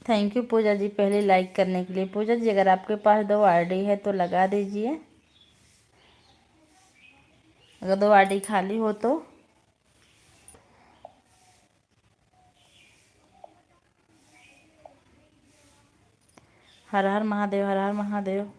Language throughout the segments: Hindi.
थैंक यू पूजा जी पहले लाइक करने के लिए। पूजा जी अगर आपके पास 2 आईडी है तो लगा दीजिए, अगर 2 आईडी खाली हो तो। हर हर महादेव, हर हर महादेव।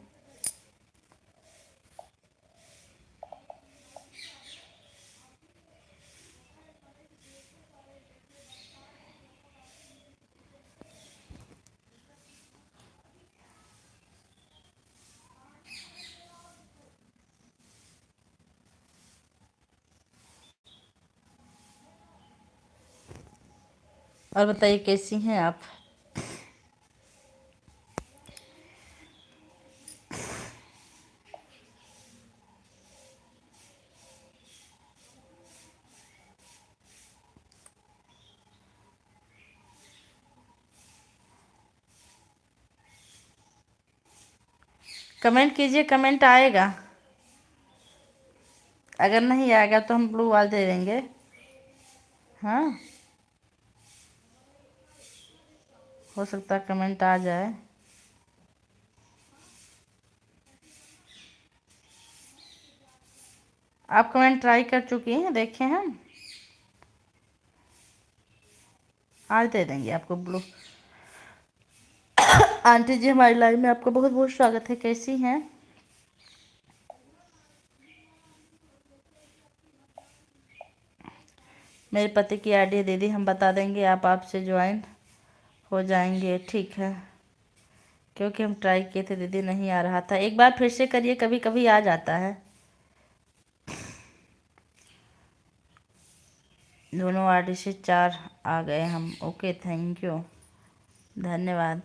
और बताइए कैसी हैं आप। कमेंट कीजिए, कमेंट आएगा। अगर नहीं आएगा तो हम ब्लू वाल दे देंगे। हाँ, हो सकता है कमेंट आ जाए। आप कमेंट ट्राई कर चुकी हैं, देखे हम। आज दे देंगे आपको ब्लू। आंटी जी हमारी लाइव में आपका बहुत बहुत स्वागत है, कैसी हैं। मेरे पति की आईडी दीदी हम बता देंगे, आप आपसे ज्वाइन हो जाएंगे, ठीक है। क्योंकि हम ट्राई किए थे दीदी, नहीं आ रहा था। एक बार फिर से करिए, कभी कभी आ जाता है। दोनों आईडी से 4 आ गए हम। ओके, थैंक यू, धन्यवाद।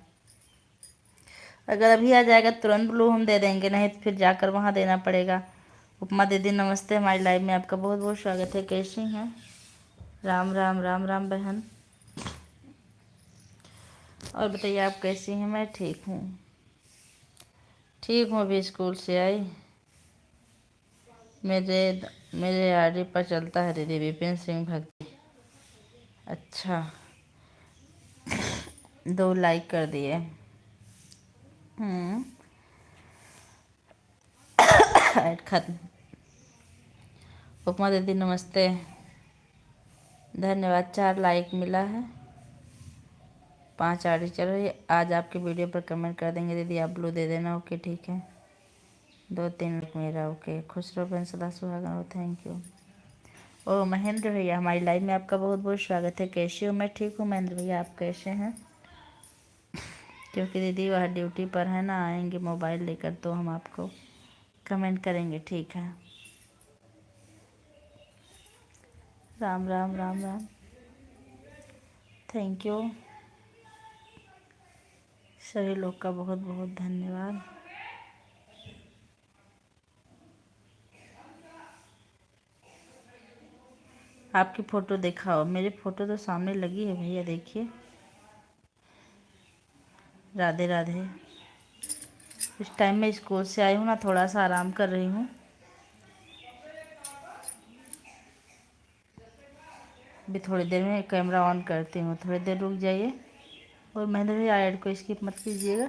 अगर अभी आ जाएगा तुरंत ब्लू हम दे देंगे, नहीं तो फिर जाकर वहाँ देना पड़ेगा। उपमा दीदी नमस्ते, हमारी लाइव में आपका बहुत बहुत स्वागत है, कैसी हैं। राम राम, राम राम बहन। और बताइए आप कैसी हैं। मैं ठीक हूँ, ठीक हूँ। अभी स्कूल से आई। मेरे मेरे आईडी पर चलता है दीदी विपिन सिंह भक्ति। अच्छा, 2 लाइक कर दिए। ऐड खत्म। उपमा दीदी नमस्ते, धन्यवाद। 4 लाइक मिला है, 5 आईडी चल रही है। आज आपके वीडियो पर कमेंट कर देंगे दीदी, आप ब्लू दे देना। ओके ठीक है। 2-3 लाइक मेरा। ओके, खुश रहो बहन, सदा सुहागन रहो, थैंक यू। ओ महेंद्र भैया, हमारी लाइव में आपका बहुत बहुत स्वागत है, कैसे हो। मैं ठीक हूँ महेंद्र भैया, आप कैसे हैं। क्योंकि दीदी वह ड्यूटी पर है ना, आएंगे मोबाइल लेकर तो हम आपको कमेंट करेंगे, ठीक है। Ram Ram, Ram Ram, thank you. सभी लोग का बहुत बहुत धन्यवाद। आपकी फ़ोटो दिखाओ। मेरी फ़ोटो तो सामने लगी है भैया, देखिए। राधे राधे। इस टाइम में स्कूल से आई हूँ ना, थोड़ा सा आराम कर रही हूँ। अभी थोड़ी देर में कैमरा ऑन करती हूँ, थोड़ी देर रुक जाइए। और मैंने भी ऐड को स्किप मत कीजिएगा।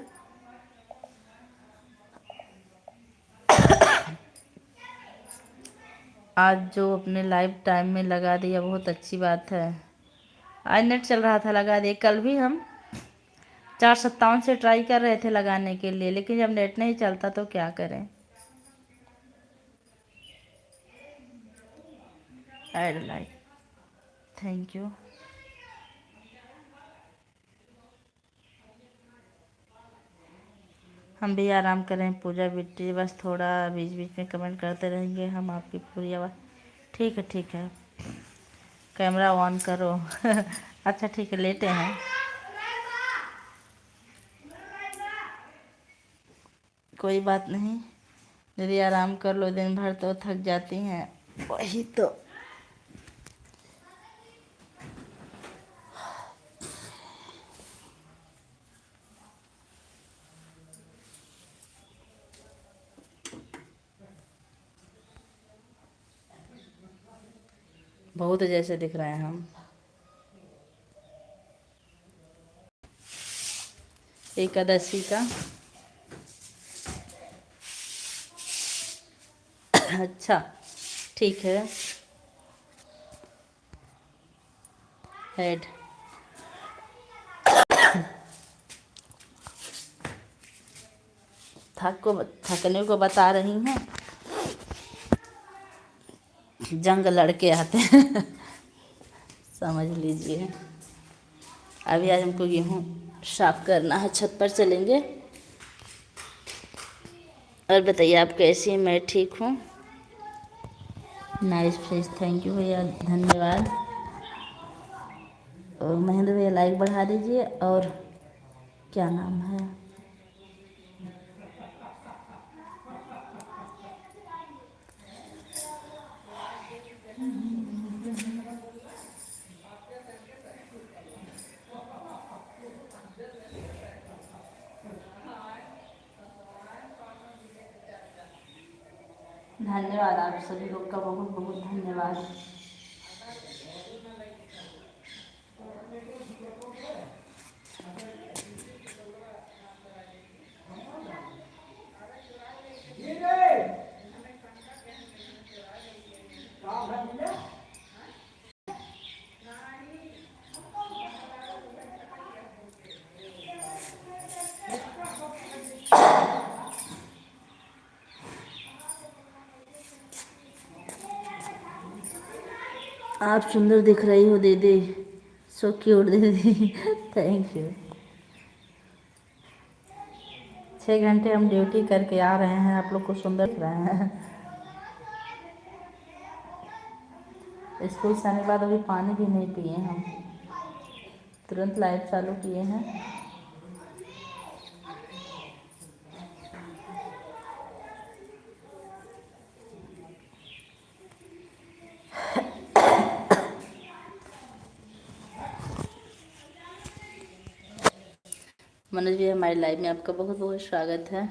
आज जो अपने लाइव टाइम में लगा दिया बहुत अच्छी बात है। आज नेट चल रहा था, लगा दिए। कल भी हम 457 से ट्राई कर रहे थे लगाने के लिए, लेकिन जब नेट नहीं चलता तो क्या करें। Add like, thank you. हम भी आराम करें। पूजा बिट्टी बस थोड़ा बीच बीच में कमेंट करते रहेंगे, हम आपकी पूरी आवाज़। ठीक है ठीक है, कैमरा ऑन करो। अच्छा ठीक है, लेटे हैं। कोई बात नहीं दीदी, आराम कर लो, दिन भर तो थक जाती हैं, वही तो। बहुत जैसे दिख रहे हैं हम। एकादशी का। अच्छा ठीक है। हेड थकने को बता रही हैं, जंग लड़के आते हैं। समझ लीजिए। अभी आज हमको गेहूँ साफ करना है, छत पर चलेंगे। और बताइए आप कैसी हैं? मैं ठीक हूँ। नाइस फ्रेश, थैंक यू भैया, धन्यवाद। और महेंद्र भैया लाइक बढ़ा दीजिए। और क्या नाम है, धन्यवाद आप सभी लोग का, बहुत बहुत धन्यवाद। आप सुंदर दिख रही हो दीदी, सो क्यूट दीदी। Thank you. 6 घंटे हम ड्यूटी करके आ रहे हैं, आप लोग को सुंदर दिख रहे हैं। स्कूल से आने के बाद अभी पानी भी नहीं पिए हम, तुरंत लाइट चालू किए हैं। मनोज जी, हमारी लाइफ में आपका बहुत बहुत स्वागत है।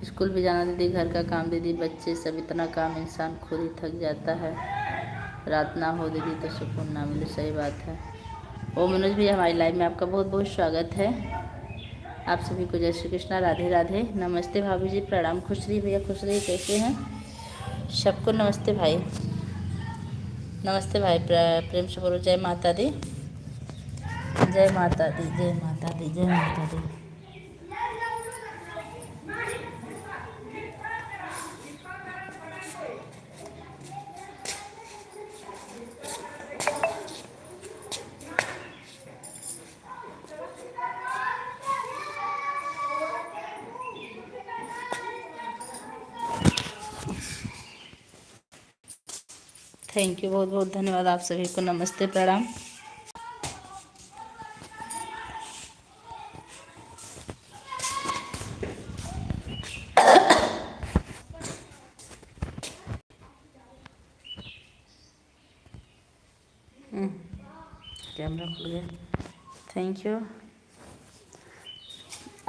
स्कूल भी जाना दीदी, घर का काम दीदी, बच्चे सब, इतना काम, इंसान खुद ही थक जाता है। रात ना हो दीदी तो सुकून ना मिले, सही बात है। ओ मनोज भैया, हमारी लाइफ में आपका बहुत बहुत स्वागत है। आप सभी को जय श्री कृष्णा, राधे राधे, नमस्ते भाभी जी, प्रणाम। खुश रही भैया, खुश रही, कैसे हैं सबको? नमस्ते भाई, नमस्ते भाई, प्रेम से बोलो जय माता दी, जय माता दी, जय माता दी, जय माता दी। थैंक यू, बहुत बहुत धन्यवाद आप सभी को, नमस्ते प्रणाम। कैमरा खुल गया, थैंक यू।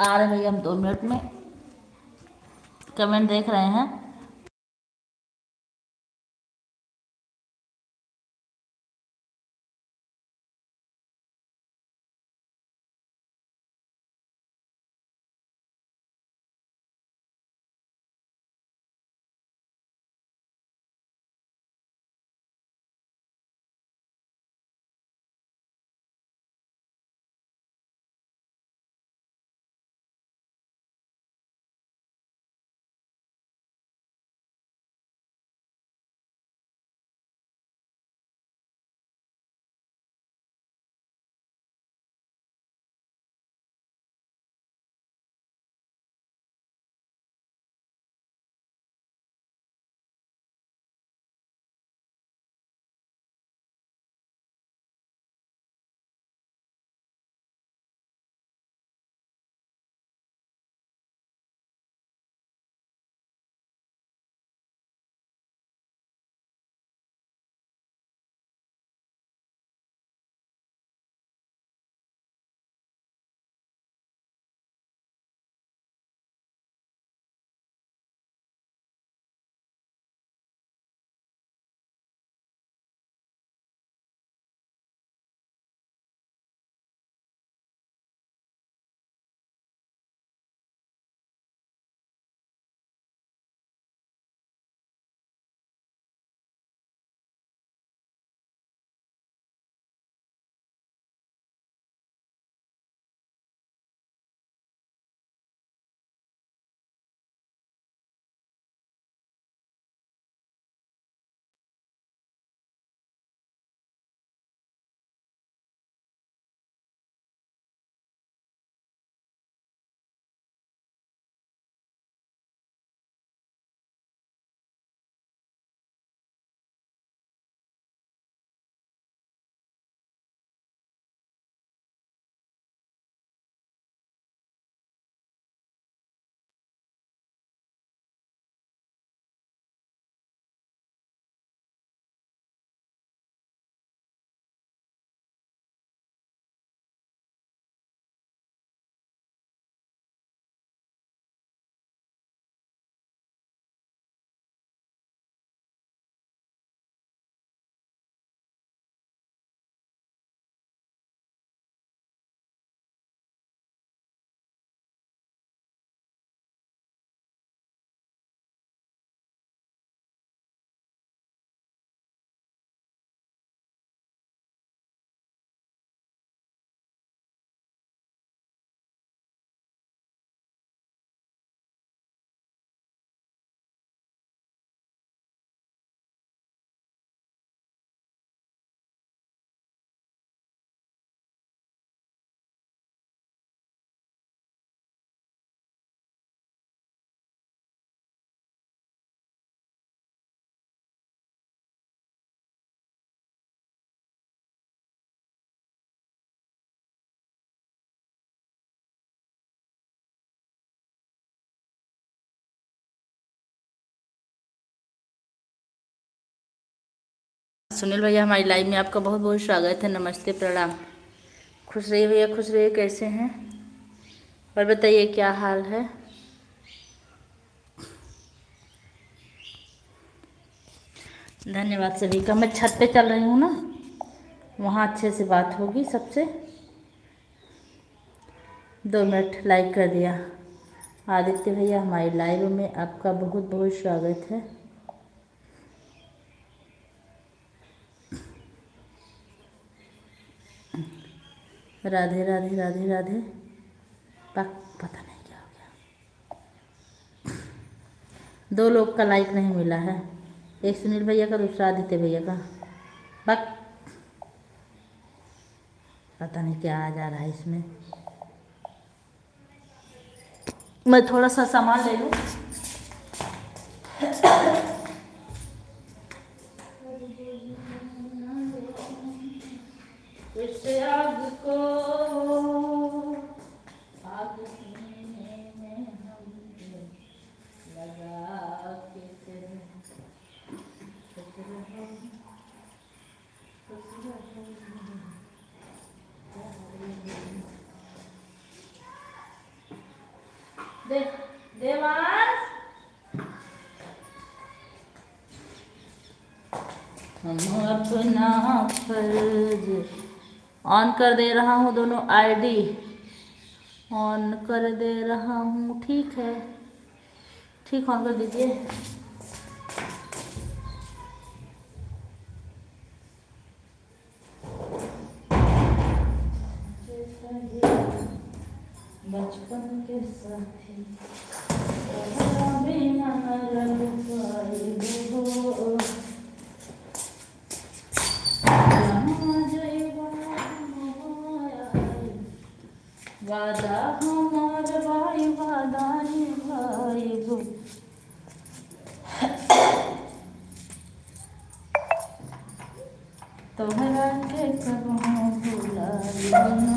आ रहे भैया हम 2 मिनट में, कमेंट देख रहे हैं। सुनील भैया हमारी लाइव में आपका बहुत बहुत स्वागत है। नमस्ते, प्रणाम। खुश रहिए भैया, खुश रहिए। कैसे हैं और बताइए क्या हाल है। धन्यवाद सभी का। मैं छत पे चल रही हूँ ना, वहाँ अच्छे से बात होगी सबसे। 2 मिनट लाइक कर दिया। आदित्य भैया हमारी लाइव में आपका बहुत बहुत स्वागत है। राधे राधे राधे राधे। पता नहीं क्या हो गया। 2 लोग का लाइक नहीं मिला है, एक सुनील भैया का, दूसरा आदित्य भैया का। बक पता नहीं क्या आ जा रहा है इसमें। मैं थोड़ा सा सामान ले लूँ। इस आग को आग सीने में हम लगा के तेरे खुश रहो, खुश रहो। देवांश, हम अपना फर्ज ऑन कर दे रहा हूँ। दोनों आईडी ऑन कर दे रहा हूँ। ठीक है, ठीक ऑन कर दीजिए। बचपन के साथी बिना रंग पाए हो, वादा हमार भाई, वादा निभाएगो। तोहरा के कबहू भुलाइब ना।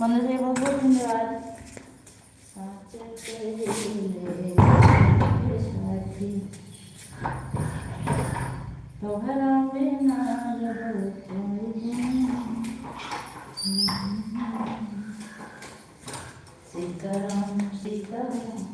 मनोज भाई बहुत बहुत धन्यवाद। तोहरा बिना सीताराम सीताराम।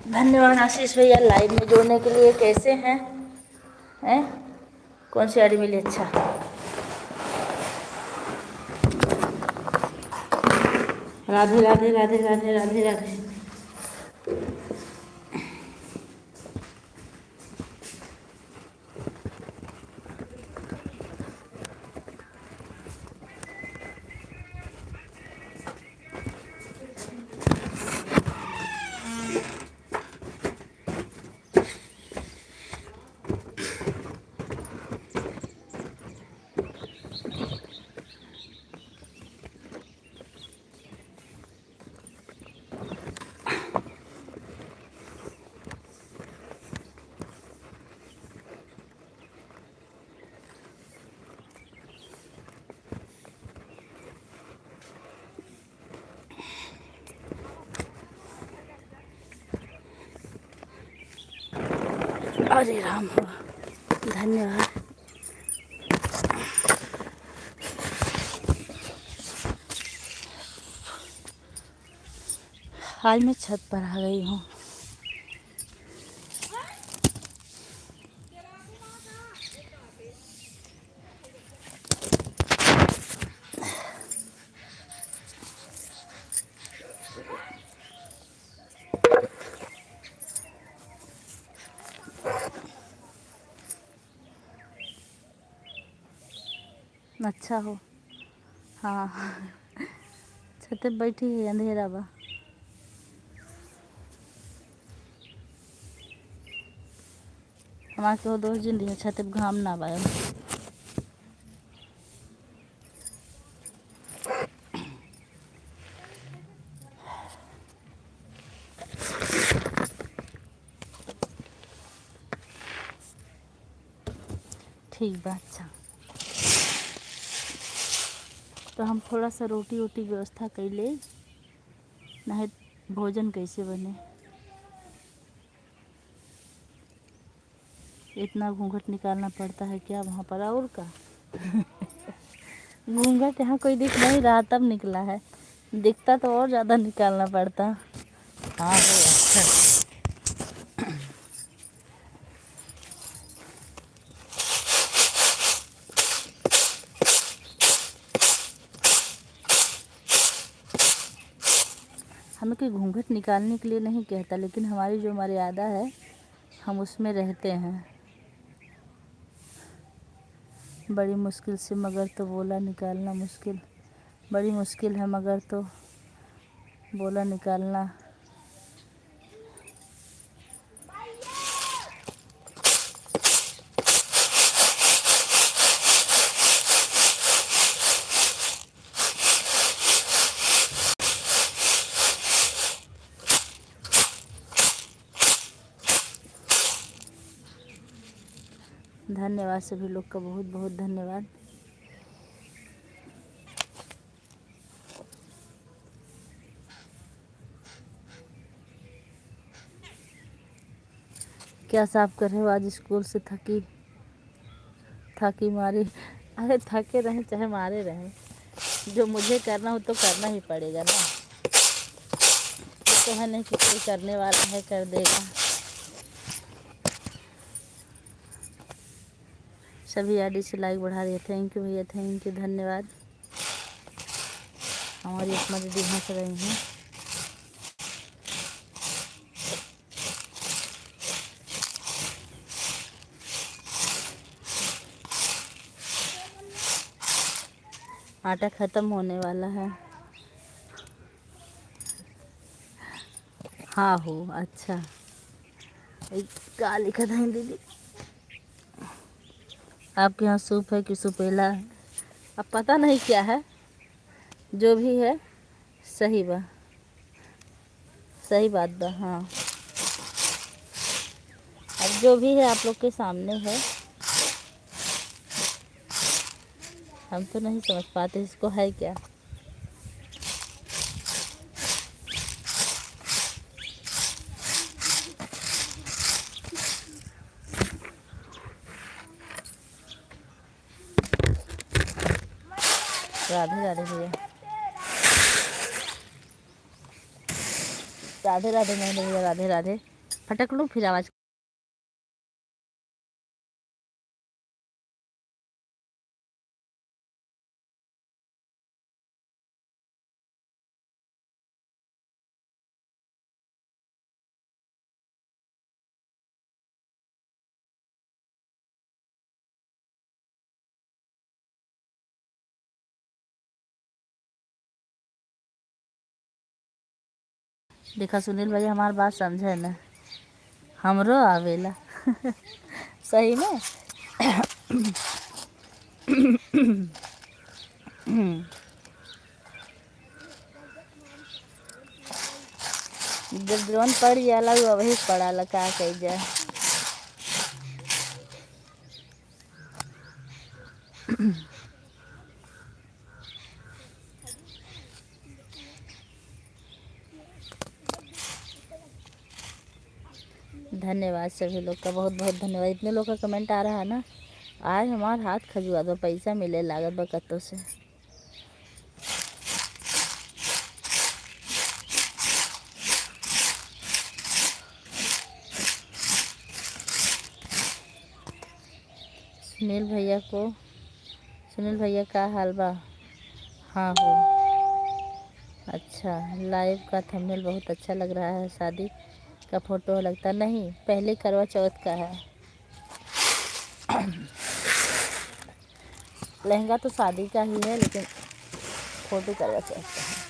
धन्यवाद आशीष भैया लाइव में जोड़ने के लिए। कैसे हैं? कौन सी आईडी मिली? अच्छा, राधे राधे राधे राधे राधे राधे। अरे राम, धन्यवाद। आज मैं छत पर आ गई हूँ। अच्छा हो, हाँ। छत पे बैठी है, अंधेरा बा। हमारे तो दोस्त जिंदी है, छत पे घाम ना बा। ठीक बा। अच्छा, तो हम थोड़ा सा रोटी वोटी व्यवस्था कैले, नहीं भोजन कैसे बने। इतना घूंघट निकालना पड़ता है क्या वहाँ पर, और का घूंघट यहाँ कोई दिख नहीं रहा तब निकला है, दिखता तो और ज़्यादा निकालना पड़ता। हाँ वो अच्छा। हमें कोई घूंघट निकालने के लिए नहीं कहता, लेकिन हमारी जो मर्यादा है हम उसमें रहते हैं। बड़ी मुश्किल से मगर तो बोला निकालना मुश्किल, बड़ी मुश्किल है मगर तो बोला निकालना। धन्यवाद सभी लोग का, बहुत बहुत धन्यवाद। क्या साफ कर रहे हो? आज स्कूल से थकी मारी। अरे थके रहें चाहे मारे रहें, जो मुझे करना हो तो करना ही पड़ेगा ना। तो है नहीं कि कोई करने वाला है कर देगा। सभी आईडी से लाइक बढ़ा दिए, थैंक यू भैया, थैंक यू, धन्यवाद। हमारी उपमा दीदी हंस रही हैं। आटा ख़त्म होने वाला है। हाँ हो, अच्छा। एक क्या लिखा था दीदी, आपके यहाँ सूप है कि सुपेला है? अब पता नहीं क्या है, जो भी है सही बा, सही बात बा। हाँ, अब जो भी है आप लोग के सामने है, हम तो नहीं समझ पाते इसको है क्या। राधे राधे भैया, राधे राधे नहीं भैया, राधे राधे। फटक लूँ फिर आवाज़। देखा सुनील भैया हमारी बात समझे न, हमरो आवेला सही में। जब जौन पड़ जाला वही पड़ाला, का कही जाए। धन्यवाद सभी लोग का, बहुत बहुत धन्यवाद। इतने लोग का कमेंट आ रहा है ना, आज हमार हाथ खजुआ दो, पैसा मिले लागत बा कत्तो से। सुनील भैया का हाल बा? हाँ हो, अच्छा। लाइव का थंबनेल बहुत अच्छा लग रहा है, शादी का फोटो लगता नहीं, पहले करवा चौथ का है। लहंगा तो शादी का ही है, लेकिन फोटो करवा चौथ का है।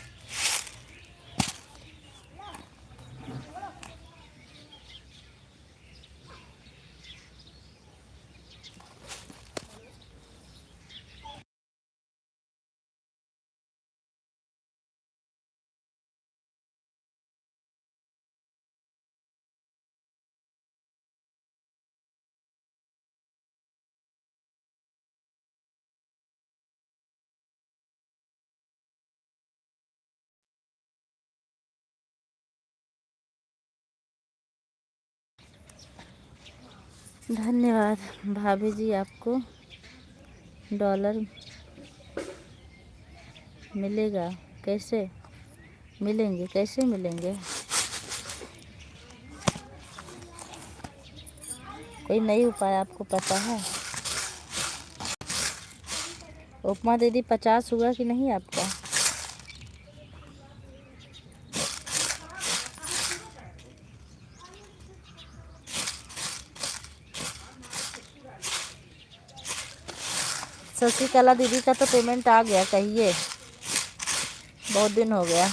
धन्यवाद भाभी जी, आपको डॉलर मिलेगा। कैसे मिलेंगे, कैसे मिलेंगे? कोई नई उपाय आपको पता है? उपमा दीदी 50 हुआ कि नहीं आपका? शशिकला दीदी का तो पेमेंट आ गया, कहिए। बहुत दिन हो गया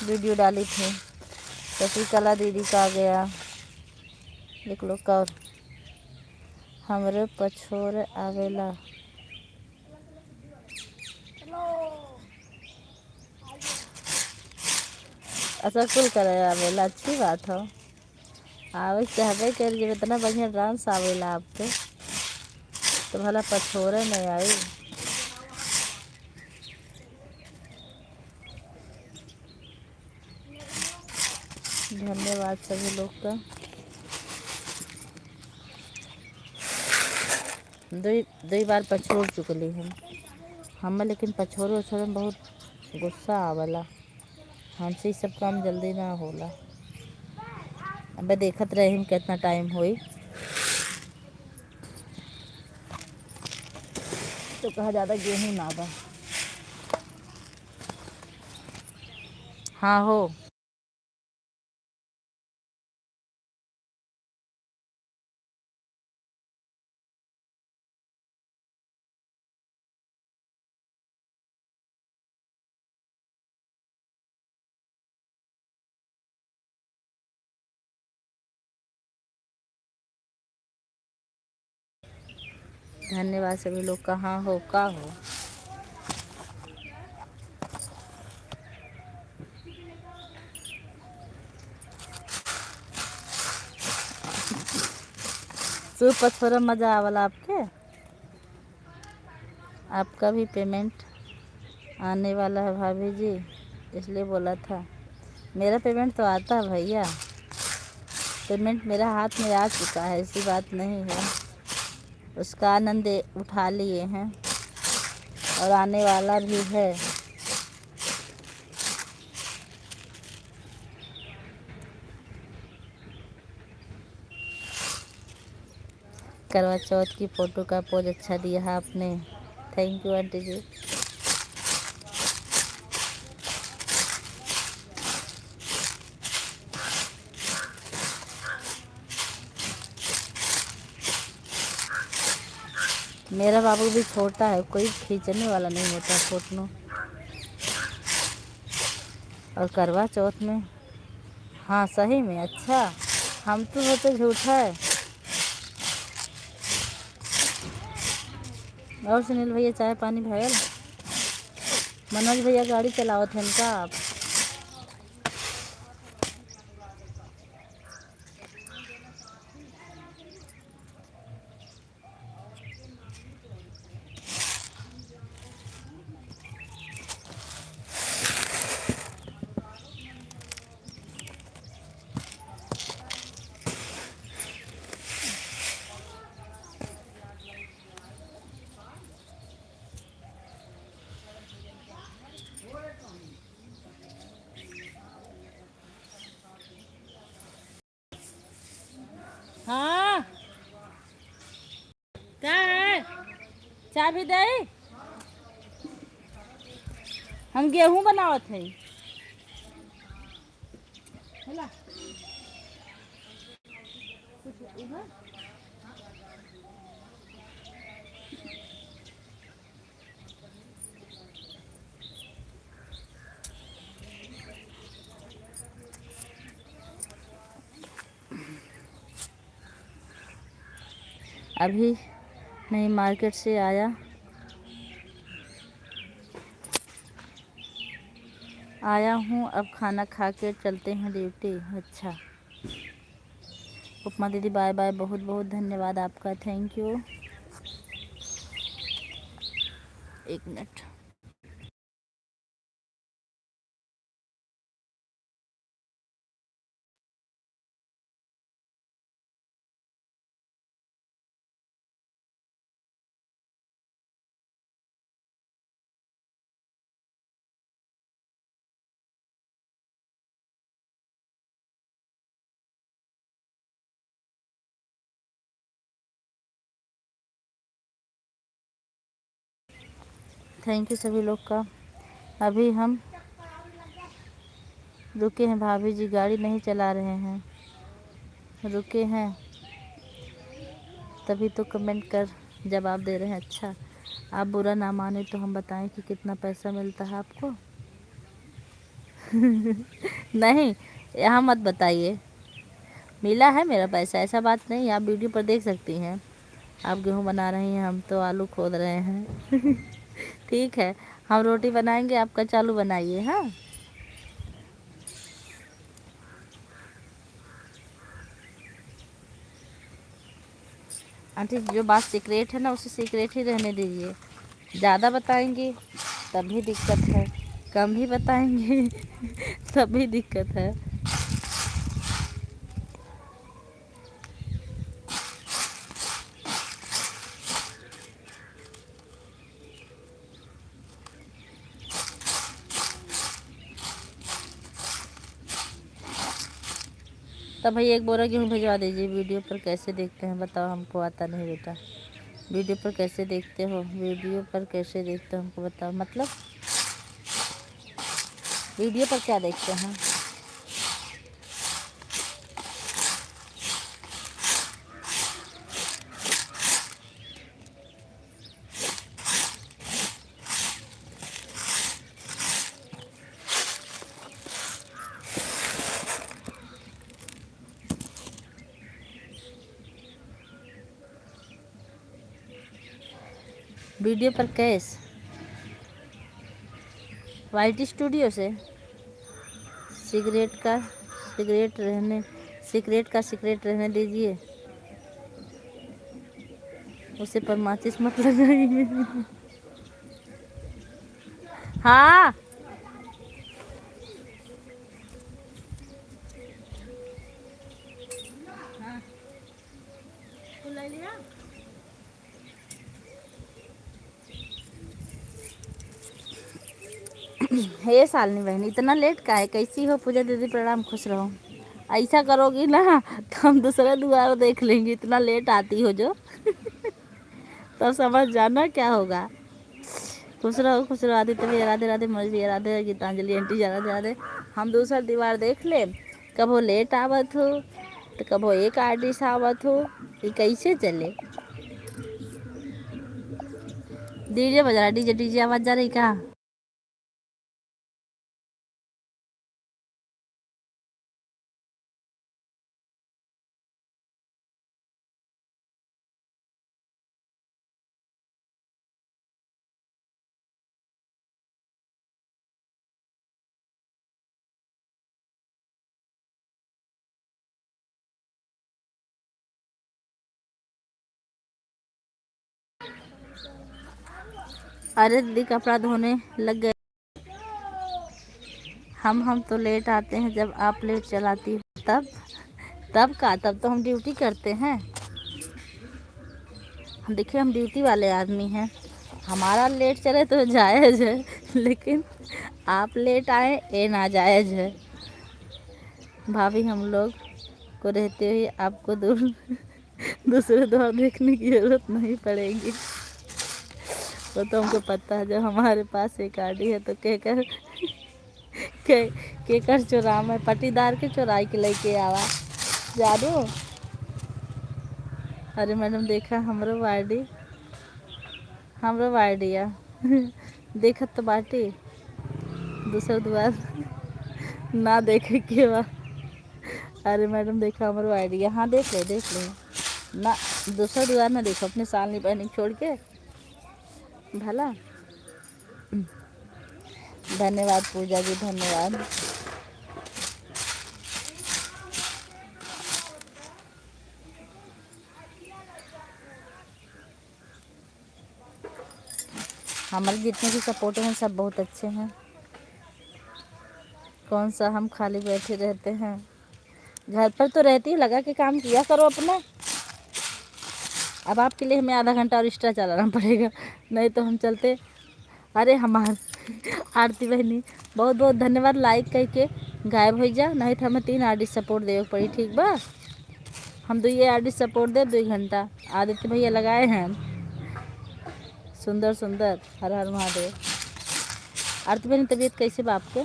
वीडियो डाली थी। शशिकला दीदी का आ गया। एक लोग का और हमरे पछोर आवेला। अच्छा कुल करे आवेला, अच्छी बात हो। आवे चाहबे कर, जब इतना बढ़िया डांस आवेला आपके तो भला पछोरे नहीं आई। धन्यवाद सभी लोग का। दो बार पछोड़ चुकली हम लेकिन पछोरे उछोरे में बहुत गुस्सा आवेला। हमसे सब काम जल्दी ना होला। अब देखत रही कितना टाइम हुई तो कहा ज़्यादा गेहूँ ना बा। हाँ हो। धन्यवाद सभी लोग का। हाँ हो का हो। सूप पर थोड़ा मज़ा आवाला आपके। आपका भी पेमेंट आने वाला है भाभी जी, इसलिए बोला था। मेरा पेमेंट तो आता है भैया, पेमेंट मेरा हाथ में आ चुका है, ऐसी बात नहीं है। उसका आनंद उठा लिए हैं और आने वाला भी है। करवा चौथ की फ़ोटो का पोज अच्छा दिया है आपने। थैंक यू आंटी जी। मेरा बाबू भी छोटा है, कोई खींचने वाला नहीं होता फोटो। और करवा चौथ में, हाँ सही में अच्छा। हम तो होते झूठा है। और सुनील भैया चाय पानी भयल? मनोज भैया गाड़ी चलावत हैं का आप? हाँ क्या है? चाय भी दे। हम गेहूँ बनावत है। अभी नहीं मार्केट से आया हूँ, अब खाना खा के चलते हैं ड्यूटी। अच्छा उपमा दीदी बाय बाय, बहुत बहुत धन्यवाद आपका। Thank you. 1 minute. Thank you सभी लोग का। अभी हम रुके हैं, भाभी जी गाड़ी नहीं चला रहे हैं, रुके हैं तभी तो कमेंट कर जवाब दे रहे हैं। अच्छा, आप बुरा ना माने तो हम बताएं कि कितना पैसा मिलता है आपको। नहीं, यहाँ मत बताइए, मिला है मेरा पैसा, ऐसा बात नहीं, आप वीडियो पर देख सकती हैं। आप गेहूँ बना रही हैं, हम तो आलू खोद रहे हैं। ठीक है, हम रोटी बनाएंगे, आप कचालू बनाइए। हाँ, आंटी जो बात सीक्रेट है ना, उसे सीक्रेट ही रहने दीजिए। ज़्यादा बताएंगी तब भी दिक्कत है, कम ही बताएंगी तब भी दिक्कत है। तब भाई एक बोरा गेहूँ भिजवा दीजिए। वीडियो पर कैसे देखते हैं बताओ, हमको आता नहीं बेटा। वीडियो पर कैसे देखते हो, वीडियो पर कैसे देखते हो हमको बताओ। मतलब वीडियो पर क्या देखते हैं? वीडियो पर कैश वाइट स्टूडियो से सिगरेट रहने दीजिए, उसे पर माचिस मत लगाइए। हाँ, हे सालनी बहन, इतना लेट का है? कैसी हो पूजा दीदी? प्रणाम, खुश रहो। ऐसा करोगी ना तो हम दूसरा द्वार देख लेंगे, इतना लेट आती हो जो। तब समझ जाना क्या होगा। खुश रहो आदित्य भैया, राधे राधे, मनोज भैया राधे, गीतांजलि आंटी राधे राधे। हम दूसरा दीवार देख ले, कब वो लेट आवत हो तो कब वो एक आर्टिस्ट आवत हो, ये कैसे चले? डीजे बजा रहा, डीजे डीजे आवाज जा रही क्या? अरे दीदी कपड़ा धोने लग गए। हम तो लेट आते हैं जब आप लेट चलाती हो, तब तो हम ड्यूटी करते हैं। हम देखिए, हम ड्यूटी वाले आदमी हैं, हमारा लेट चले तो जायज़ है, लेकिन आप लेट आए ये नाजायज़ है। भाभी हम लोग को रहते हुए आपको दूसरे द्वार देखने की ज़रूरत नहीं पड़ेगी। वो तो हमको पता है, जब हमारे पास एक गाड़ी है तो केकर चोरा में पटीदार के चोराई के लेके आवा जादू। अरे मैडम देखा हमरो आइडिया देखत तो बाटी दूसरा द्वार ना देखे के बा। अरे मैडम देखा हमारो आइडिया, हाँ देख ले ना, दूसरा द्वार ना देखो, अपने सालनी बहनी छोड़ के भला। धन्यवाद पूजा जी, धन्यवाद। हमारे जितने भी सपोर्टर हैं सब बहुत अच्छे हैं। कौन सा हम खाली बैठे रहते हैं, घर पर तो रहती है, लगा के काम किया करो अपना। अब आपके लिए हमें आधा घंटा और एक्स्ट्रा चलाना पड़ेगा, नहीं तो हम चलते। अरे हमार आरती बहनी बहुत बहुत धन्यवाद, लाइक करके गायब हो जा, नहीं तो हमें 3 आरडी सपोर्ट देवे पड़ी, ठीक बा? हम 2 आरडी सपोर्ट दे 2 घंटा। आदित्य भैया लगाए हैं, सुंदर सुंदर। हर हर महादेव। आरती बहन तबीयत कैसे बा आपके?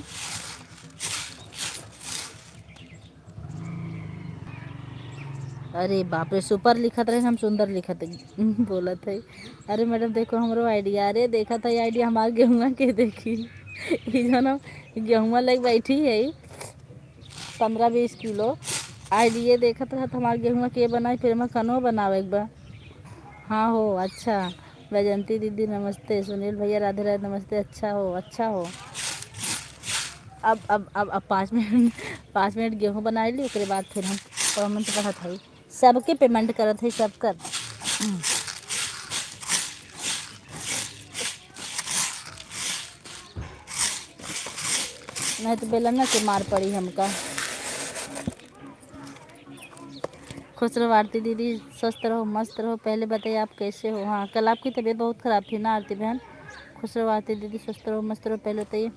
अरे बाप रे, सुपर लिखत रहे, हम सुंदर लिखत बोला था। अरे मैडम देखो हमरो आइडिया, अरे देखा था ये आइडिया हमारे गेहुआ के देखी ई जो ना गेहुआ लग बैठी है 15-20 किलो आइडिया देखत रहा हमारे गेहुआ के बनाई, फिर मैं कनो बनावे एक बार। हाँ हो अच्छा। वैजंती दीदी नमस्ते, सुनील भैया राधे राधे नमस्ते। अच्छा हो अच्छा हो। अब 5 मिनट 5 मिनट गेहूँ बना ली, उसके बाद फिर हम पेमेंट करत है, सबके पेमेंट करत है सबकर। नहीं तो बेलना से मार पड़ी हमका। खुश रहो आरती दीदी, स्वस्थ रहो मस्त रहो। पहले बताइए आप कैसे हो? हाँ कल आपकी तबीयत बहुत ख़राब थी ना आरती बहन। खुश रहो आरती दीदी, स्वस्थ रहो मस्त रहो। पहले बताइए।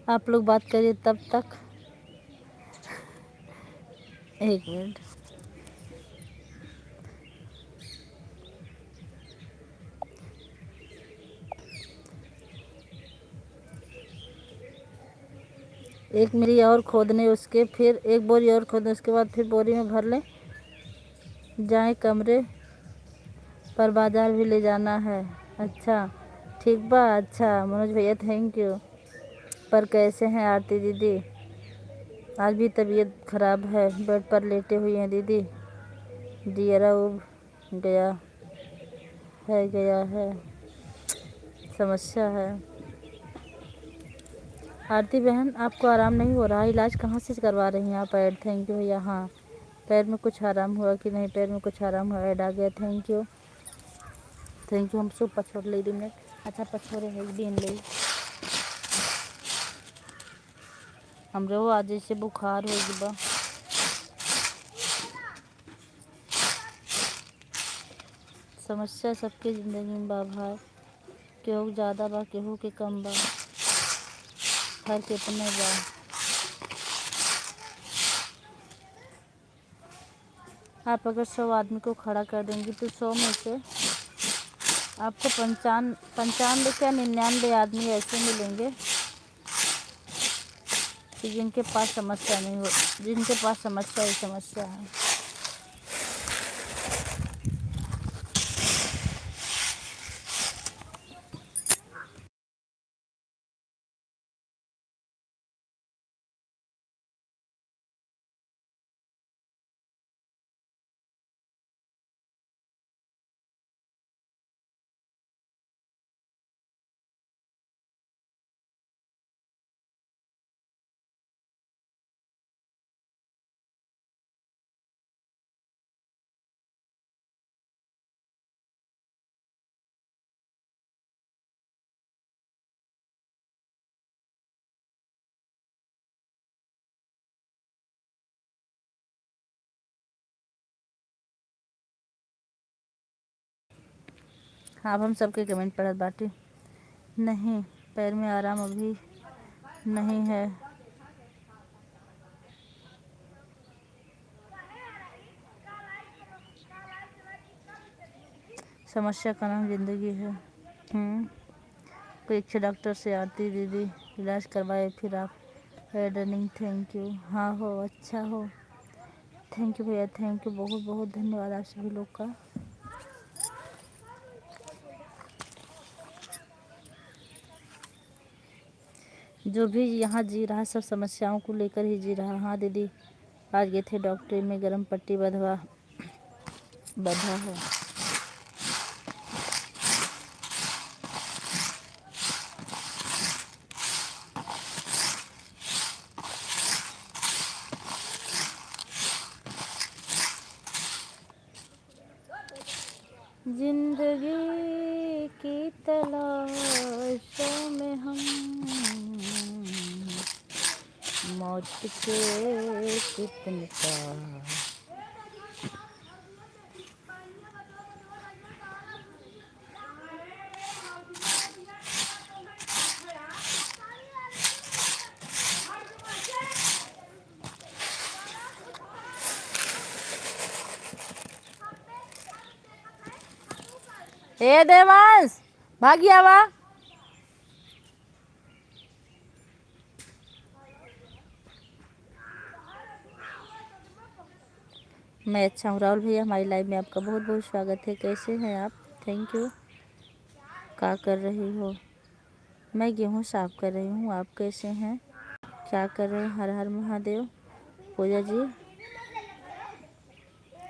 आप लोग बात करिए तब तक। एक मिनट। एक मेरी और खोदने, उसके फिर एक बोरी और खोदने, उसके बाद फिर बोरी में भर लें। जाए कमरे पर बाज़ार भी ले जाना है। अच्छा ठीक बा। अच्छा मनोज भैया थैंक यू। पर कैसे हैं आरती दीदी? आज भी तबीयत खराब है, बेड पर लेटे हुई हैं दीदी। जियरा उब गया है, समस्या है। आरती बहन आपको आराम नहीं हो रहा, इलाज कहाँ से करवा रही हैं आप? ऐड थैंक यू भैया। हाँ पैर में कुछ आराम हुआ कि नहीं? पैर में कुछ आराम हुआ, ऐड आ गया। थैंक यू हम सब पछोड़ ले मिनट। अच्छा पछोड़े है दिन ले हमरो आज जैसे बुखार हो गया। समस्या सबके ज़िंदगी में बा भाई, केहू ज़्यादा बा केहू के कम बा, हर कितने बा। आप अगर 100 आदमी को खड़ा कर देंगी तो 100 में से आपको 95 क्या 99 आदमी ऐसे मिलेंगे कि जिनके पास समस्या नहीं हो, जिनके पास समस्या ही समस्या है। हाँ अब हम सबके कमेंट पढ़त बाटी। नहीं पैर में आराम अभी नहीं है। समस्या का नाम जिंदगी है। कोई अच्छे डॉक्टर से आरती दीदी इलाज करवाए फिर आप रनिंग। Thank you. हाँ हो अच्छा हो। थैंक यू भैया थैंक यू, बहुत बहुत धन्यवाद आप सभी लोग का। जो भी यहाँ जी रहा सब समस्याओं को लेकर ही जी रहा। हाँ दीदी आज गए थे डॉक्टर में, गर्म पट्टी बंधा है। जिंदगी की तलाशों में हम मौत के कितने पास। ए देवांश भाग गया वा। मैं अच्छा हूँ राहुल भैया, हमारी लाइफ में आपका बहुत बहुत स्वागत है। कैसे हैं आप? Thank you. क्या कर रही हो? मैं गेहूँ साफ कर रही हूँ। आप कैसे हैं? क्या कर रहे हैं? हर हर महादेव। पूजा जी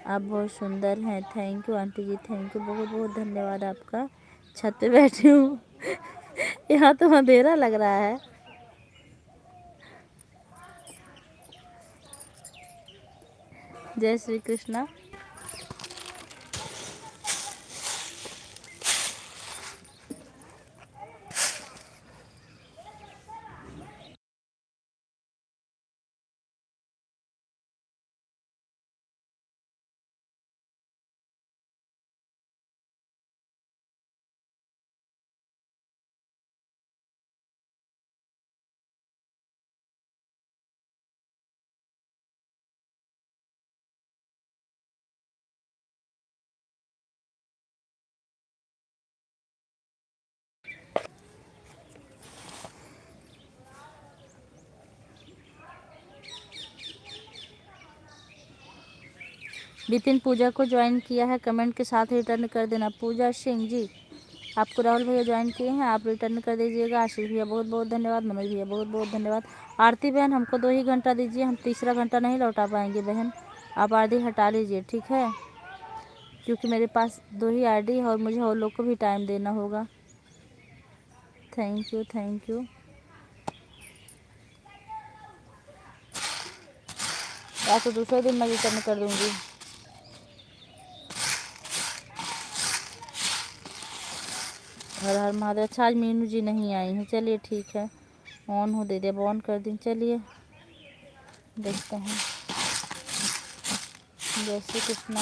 आप बहुत सुंदर हैं। Thank you aunty ji, thank you, बहुत बहुत धन्यवाद आपका। छत पे बैठी हूँ यहाँ तो अंधेरा लग रहा है। जय श्री कृष्णा। विपिन पूजा को ज्वाइन किया है, कमेंट के साथ रिटर्न कर देना। पूजा सिंह जी आपको राहुल भैया ज्वाइन किए हैं, आप रिटर्न कर दीजिएगा। आशीष भैया बहुत बहुत धन्यवाद। मनोज भैया बहुत बहुत धन्यवाद। आरती बहन हमको 2 ही घंटा दीजिए, हम तीसरा घंटा नहीं लौटा पाएंगे बहन। आप आरती हटा लीजिए ठीक है, क्योंकि मेरे पास 2 ही आरडी है और मुझे और लोग को भी टाइम देना होगा। Thank you thank you. या तो दूसरे दिन मैं रिटर्न कर दूँगी। हर हर महादेव। अच्छा आज मीनू जी नहीं आई हैं, चलिए ठीक है। ऑन हो दे दे, अब ऑन कर दें। चलिए देखते हैं। जय श्री कृष्णा।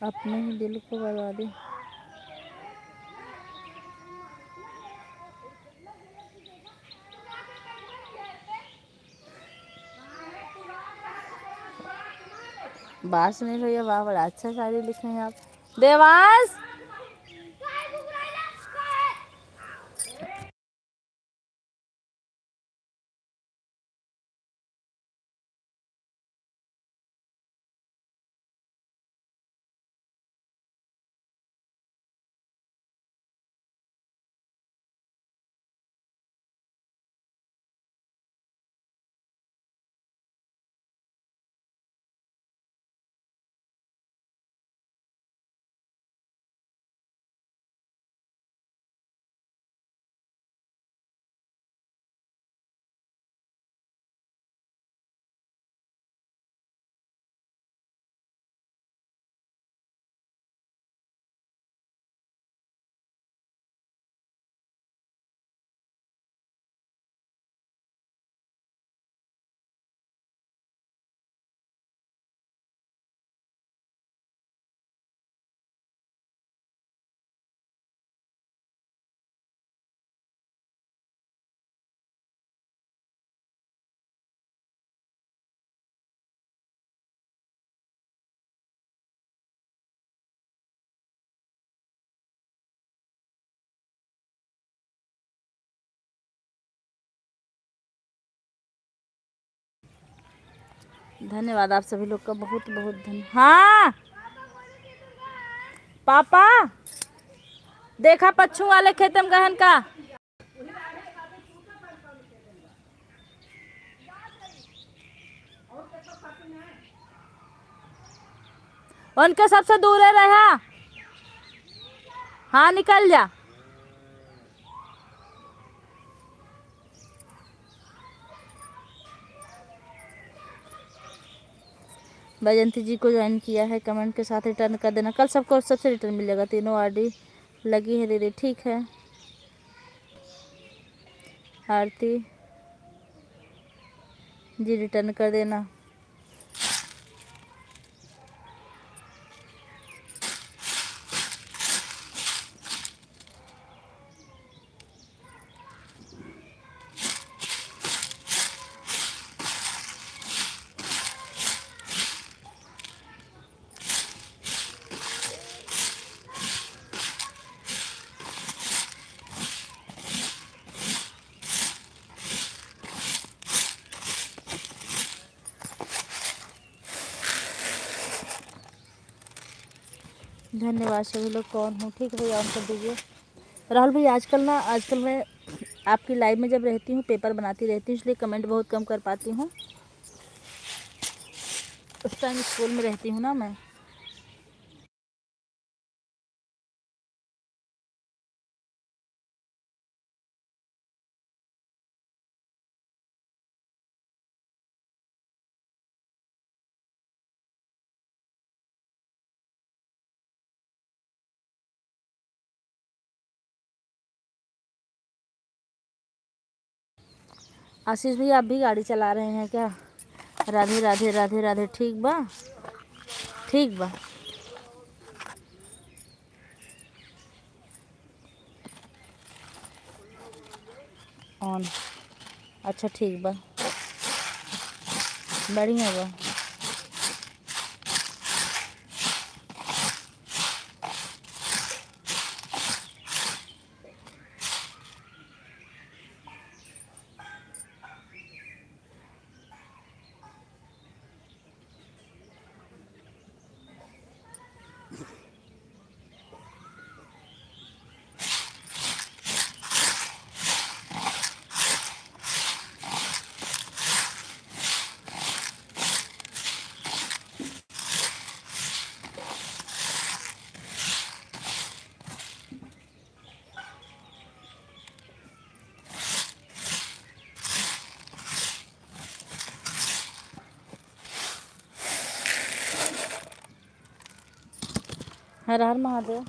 अपने ही दिल को बर्बादी। बात सुनील भैया वाह, बड़ा अच्छा शायरी लिखे हैं आप। देवांश धन्यवाद आप सभी लोग का बहुत बहुत धन्यवाद। हाँ पापा देखा पच्छू वाले खेतम गहन का। उनके सबसे दूर रहा। हाँ निकल जा। बैजंती जी को ज्वाइन किया है, कमेंट के साथ रिटर्न कर देना। कल सबको सबसे रिटर्न मिलेगा। तीनों आरडी लगी है दीदी, ठीक है। आरती जी रिटर्न कर देना। धन्यवाद सभी लोग। कौन हूँ, ठीक है भैया, ऑन कर दीजिए। राहुल भैया आजकल मैं आपकी लाइव में जब रहती हूँ पेपर बनाती रहती हूँ, इसलिए कमेंट बहुत कम कर पाती हूँ। उस टाइम स्कूल में रहती हूँ ना मैं। आशीष भैया आप भी गाड़ी चला रहे हैं क्या? राधे राधे राधे राधे। ठीक बा, ठीक बा। ऑन, अच्छा ठीक बा, बढ़िया बा। हर हर महादेव।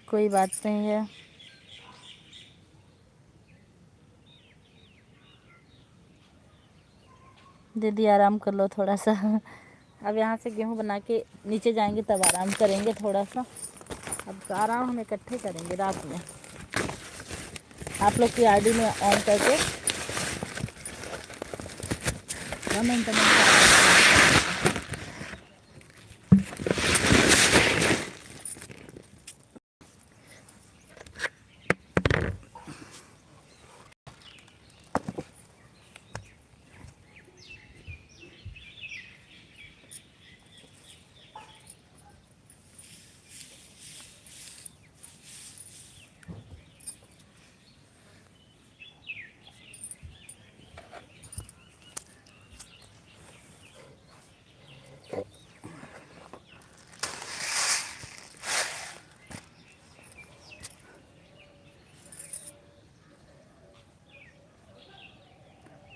कोई बात नहीं है। दीदी आराम कर लो थोड़ा सा। अब यहाँ से गेहूँ बना के नीचे जाएंगे तब आराम करेंगे थोड़ा सा। अब आराम हम इकट्ठे करेंगे रात में, आप लोग की आरडी में ऑन करके कमेंट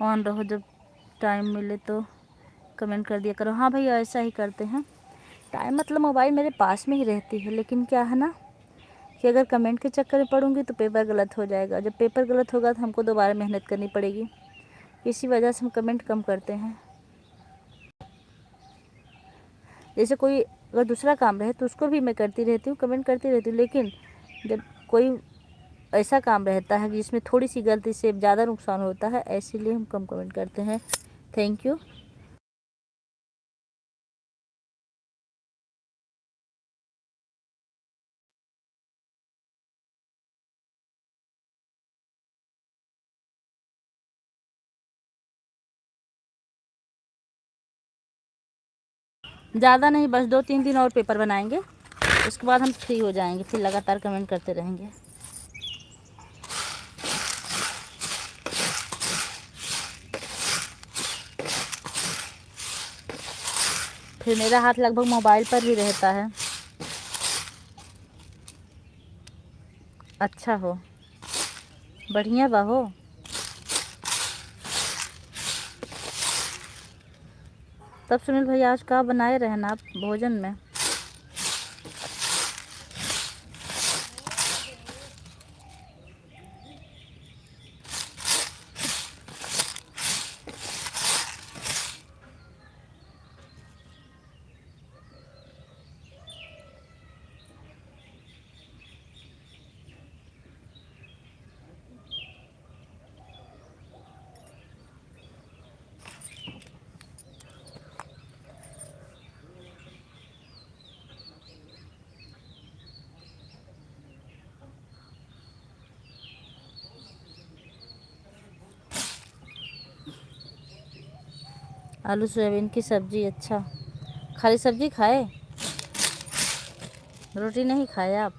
ऑन रहो। जब टाइम मिले तो कमेंट कर दिया करो। हाँ भैया ऐसा ही करते हैं। टाइम मतलब मोबाइल मेरे पास में ही रहती है, लेकिन क्या है ना कि अगर कमेंट के चक्कर में पढ़ूंगी तो पेपर गलत हो जाएगा। जब पेपर गलत होगा तो हमको दोबारा मेहनत करनी पड़ेगी। इसी वजह से हम कमेंट कम करते हैं। जैसे कोई अगर दूसरा काम रहे तो उसको भी मैं करती रहती हूँ, कमेंट करती रहती हूँ, लेकिन जब कोई ऐसा काम रहता है जिसमें थोड़ी सी गलती से ज़्यादा नुकसान होता है, इसीलिए हम कम कमेंट करते हैं। Thank you. ज़्यादा नहीं, बस 2-3 दिन और पेपर बनाएंगे, उसके बाद हम फ्री हो जाएंगे, फिर लगातार कमेंट करते रहेंगे। फिर मेरा हाथ लगभग मोबाइल पर ही रहता है। अच्छा हो, बढ़िया बा हो। तब सुनील भैया आज का बनाए रहना आप भोजन में? आलू सोयाबीन की सब्ज़ी, अच्छा। खाली सब्ज़ी खाए, रोटी नहीं खाए आप?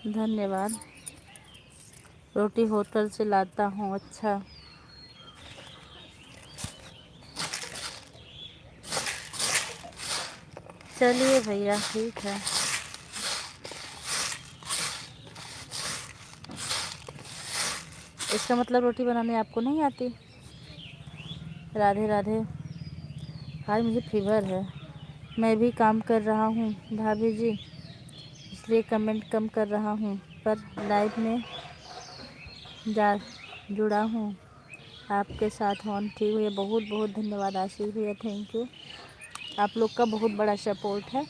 धन्यवाद। रोटी होटल से लाता हूँ, अच्छा। चलिए भैया, ठीक है। इसका मतलब रोटी बनाने आपको नहीं आती? राधे राधे। आज मुझे फीवर है, मैं भी काम कर रहा हूँ भाभी जी, इसलिए कमेंट कम कर रहा हूँ, पर लाइव में जा जुड़ा हूँ आपके साथ। ऑन ठीक हुई, बहुत बहुत धन्यवाद आशीष भैया, थैंक यू। आप लोग का बहुत बड़ा सपोर्ट है,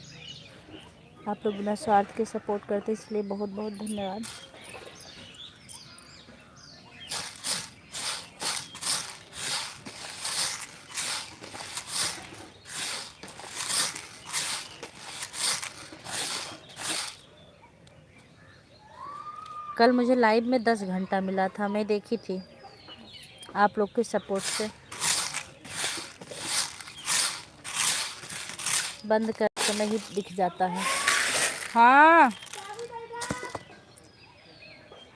आप लोग बिना स्वार्थ के सपोर्ट करते, इसलिए बहुत बहुत धन्यवाद। कल मुझे लाइव में 10 घंटा मिला था, मैं देखी थी आप लोग के सपोर्ट से। बंद कर समय ही दिख जाता है। हाँ,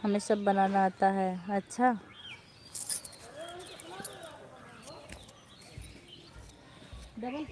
हमें सब बनाना आता है, अच्छा। डबल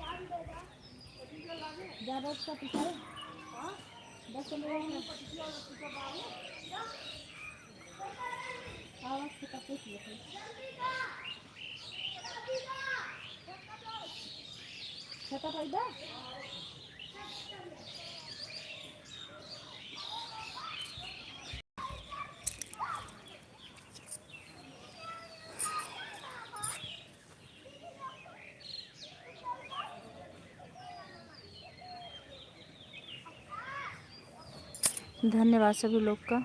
धन्यवाद सभी लोग का।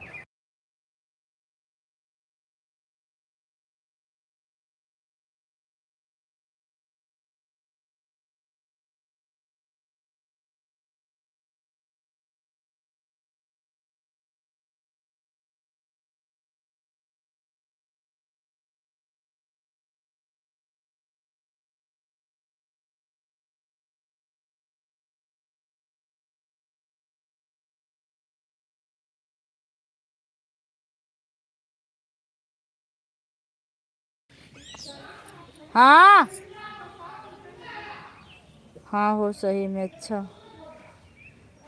हाँ हाँ, हो सही में, अच्छा।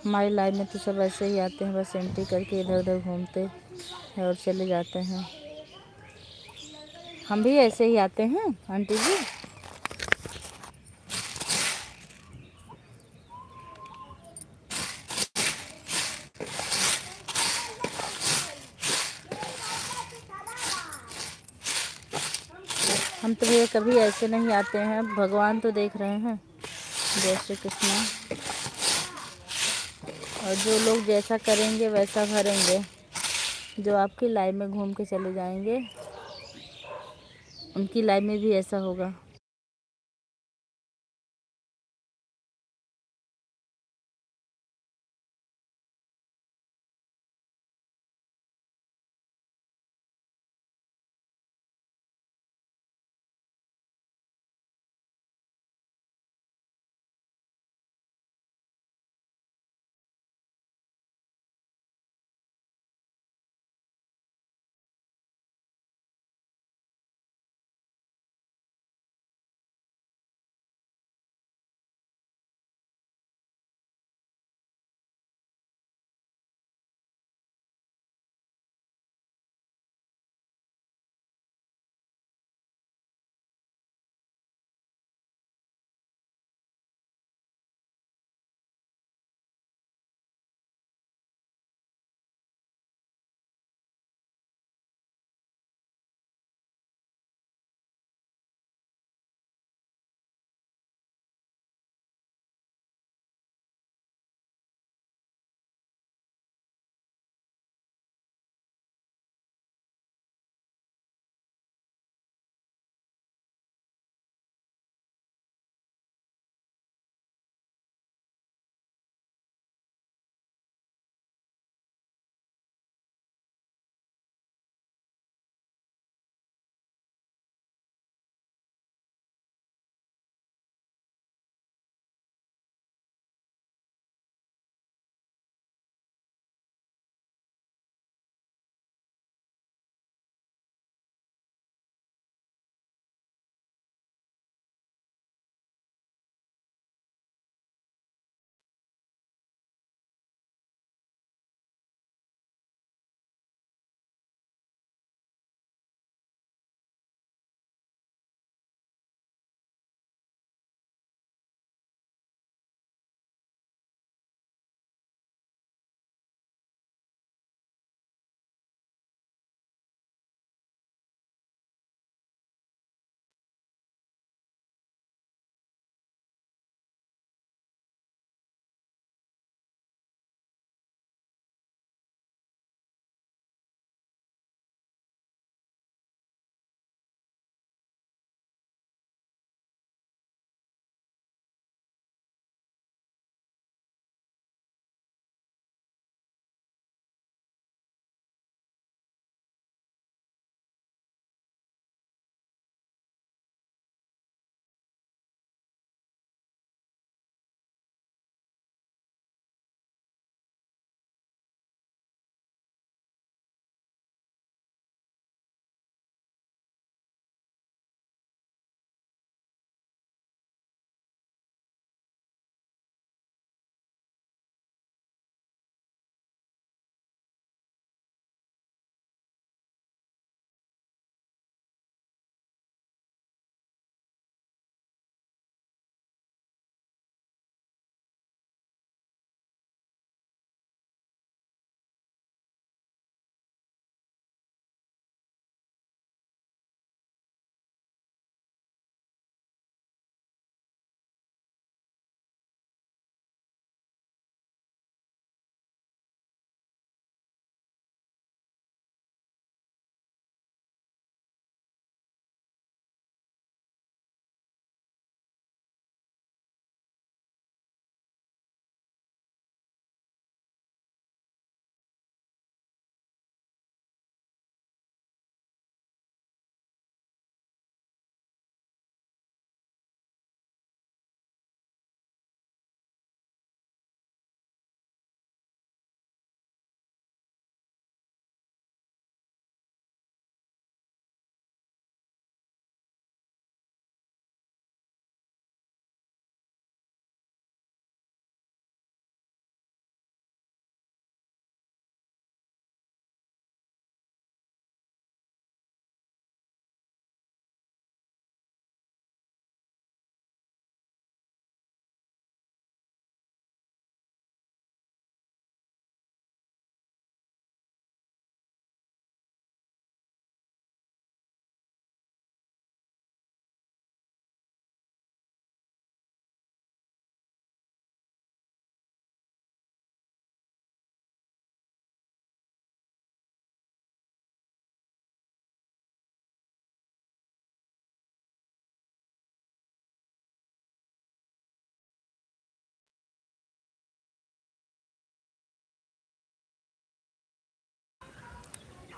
हमारी लाइफ में तो सब ऐसे ही आते हैं, बस एंट्री करके इधर उधर घूमते हैं और चले जाते हैं। हम भी ऐसे ही आते हैं आंटी जी। हम तो भैया कभी ऐसे नहीं आते हैं, भगवान तो देख रहे हैं। जय श्री कृष्ण। और जो लोग जैसा करेंगे वैसा भरेंगे, जो आपकी लाइफ में घूम के चले जाएंगे उनकी लाइफ में भी ऐसा होगा।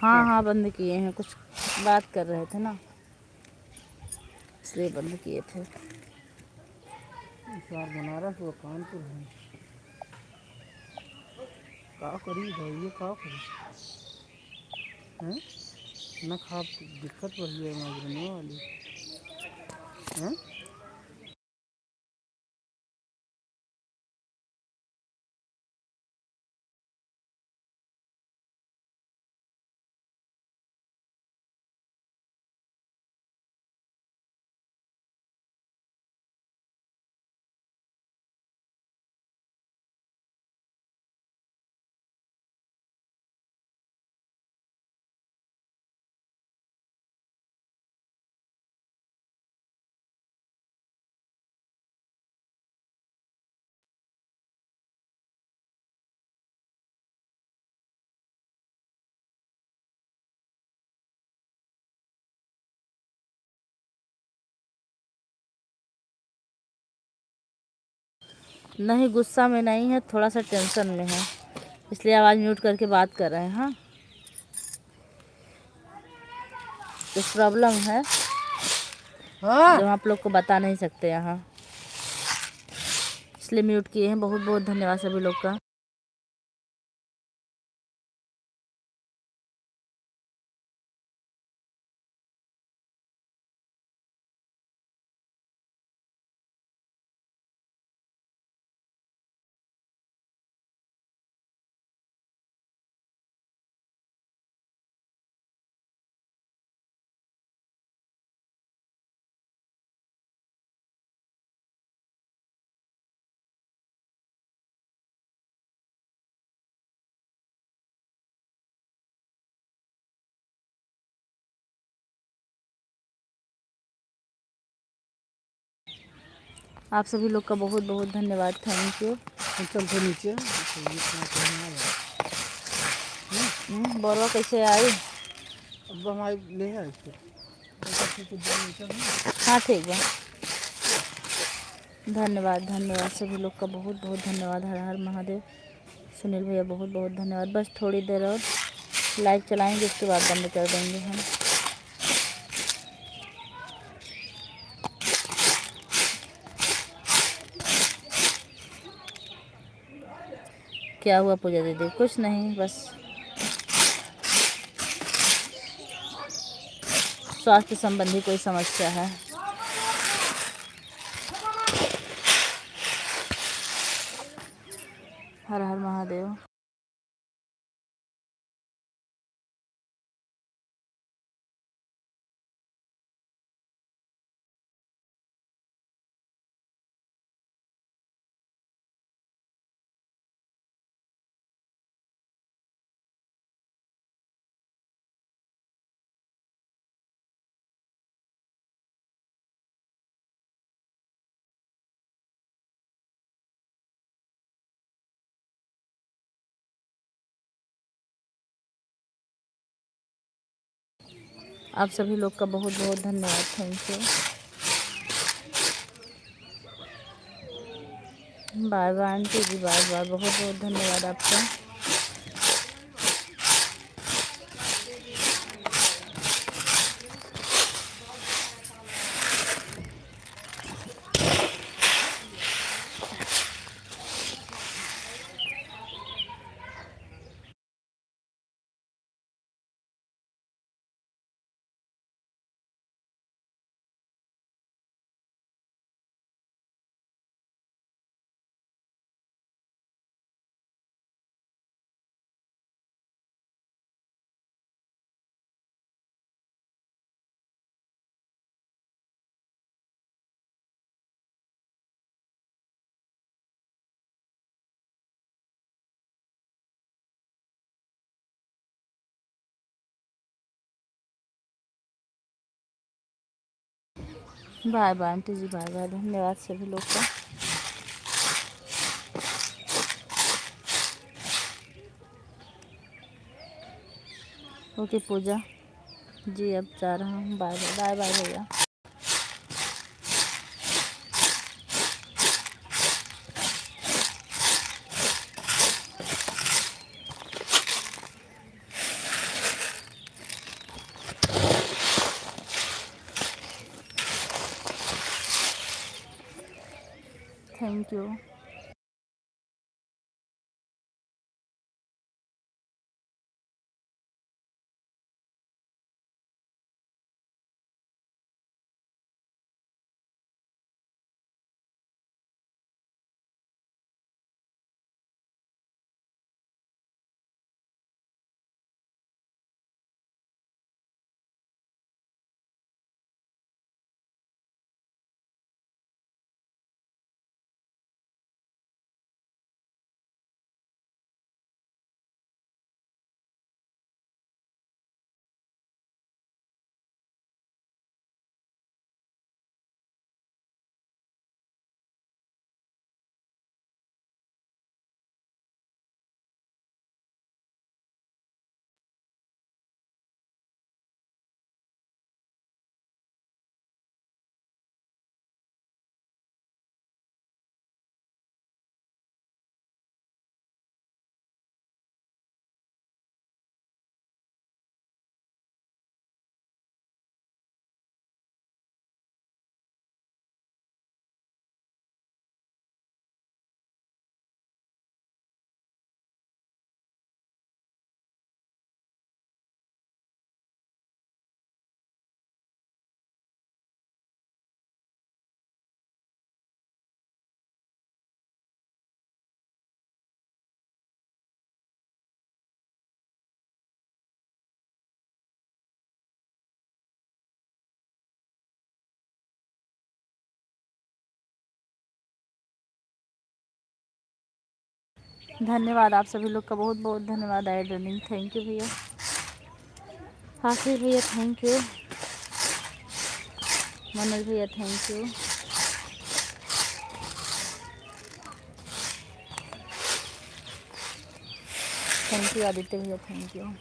हाँ हाँ बंद किए हैं, कुछ बात कर रहे थे ना इसलिए बंद किए थे। यार बनारस वो कानपुर है, का करी भाई, ये का करी हैं न खा, दिक्कत बढ़ी है माजरने वाली हैं। नहीं गुस्सा में नहीं है, थोड़ा सा टेंशन में है इसलिए आवाज़ म्यूट करके बात कर रहे हैं। हाँ कुछ प्रॉब्लम है हाँ जो आप लोग को बता नहीं सकते यहाँ, इसलिए म्यूट किए हैं। बहुत बहुत धन्यवाद सभी लोग का। आप सभी लोग का बहुत बहुत धन्यवाद, थैंक यू। चल तो नीचे बोलो कैसे आई? अब हमारे ले आए फिर हाँ ठीक है, धन्यवाद धन्यवाद सभी लोग का बहुत बहुत धन्यवाद। हर हर महादेव। सुनील भैया बहुत बहुत धन्यवाद। बस थोड़ी देर और लाइव चलाएंगे, उसके बाद बंद कर देंगे हम। क्या हुआ पूजा दीदी? कुछ नहीं, बस स्वास्थ्य संबंधी कोई समस्या है। हर हर महादेव। आप सभी लोग का बहुत बहुत धन्यवाद, thank you. Bye bye aunty ji, bye bye, बहुत बहुत धन्यवाद आपका। Bye bye aunty ji, bye bye, धन्यवाद सभी लोग का। ओके पूजा जी, अब जा रहा हूँ, बाय बाय, बाय बाय भैया। Thank you. धन्यवाद आप सभी लोग का, बहुत बहुत धन्यवाद। आई रनिंग, थैंक यू भैया। हाफिज भैया थैंक यू। मनोज भैया thank you. Thank you Aditya भैया, थैंक यू।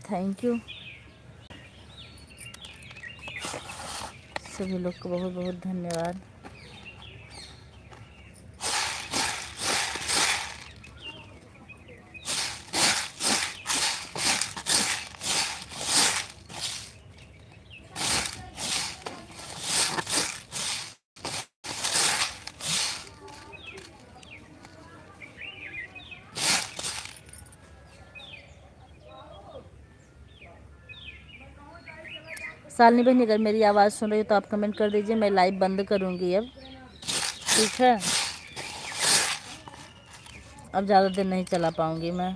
थैंक यू सभी लोग को, बहुत बहुत धन्यवाद। शालिनी बहन अगर मेरी आवाज़ सुन रही हो तो आप कमेंट कर दीजिए, मैं लाइव बंद करूँगी अब, ठीक है। अब ज़्यादा देर नहीं चला पाऊँगी मैं।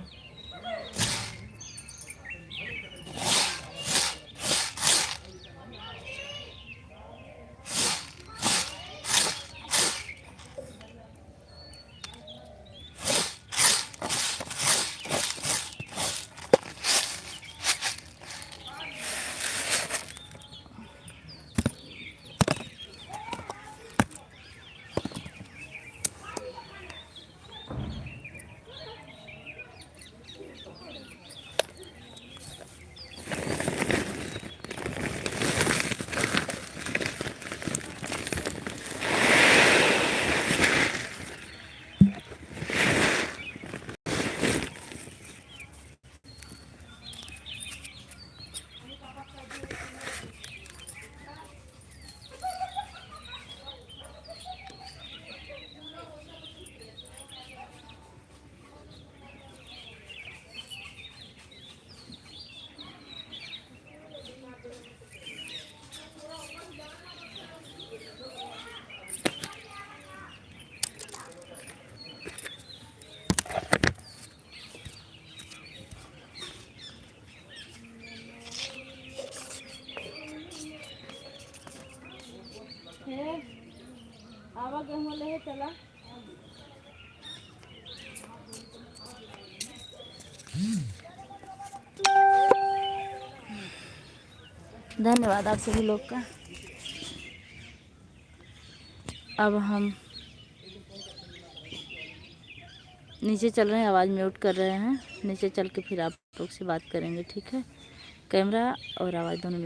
आवा गेहूँ ले चला। धन्यवाद आप सभी लोग का। अब हम नीचे चल रहे हैं, आवाज़ म्यूट कर रहे हैं। नीचे चल के फिर आप लोग से बात करेंगे, ठीक है। कैमरा और आवाज़ दोनों।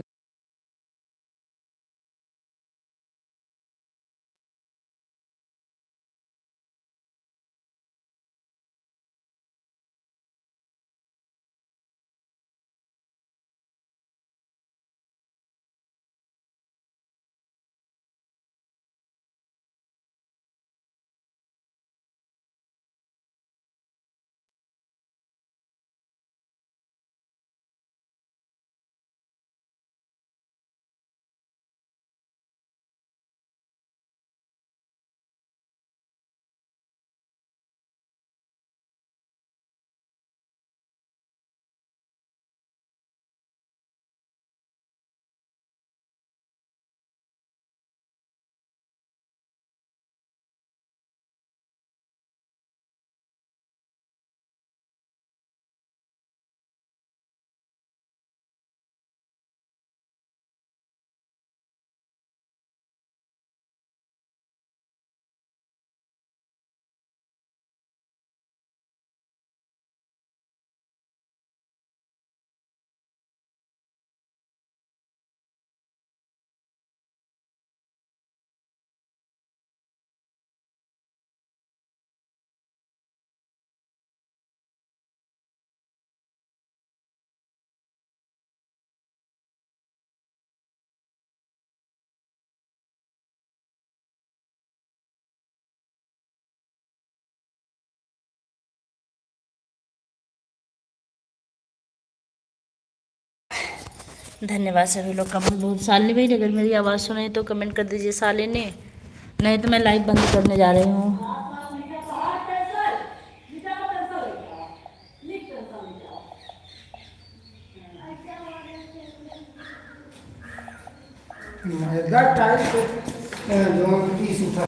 धन्यवाद सभी लोग का बहुत बहुत। शालिनी भाई अगर मेरी आवाज़ सुने तो कमेंट कर दीजिए शालिनी, नहीं तो मैं लाइव बंद करने जा रही हूँ। that time जो की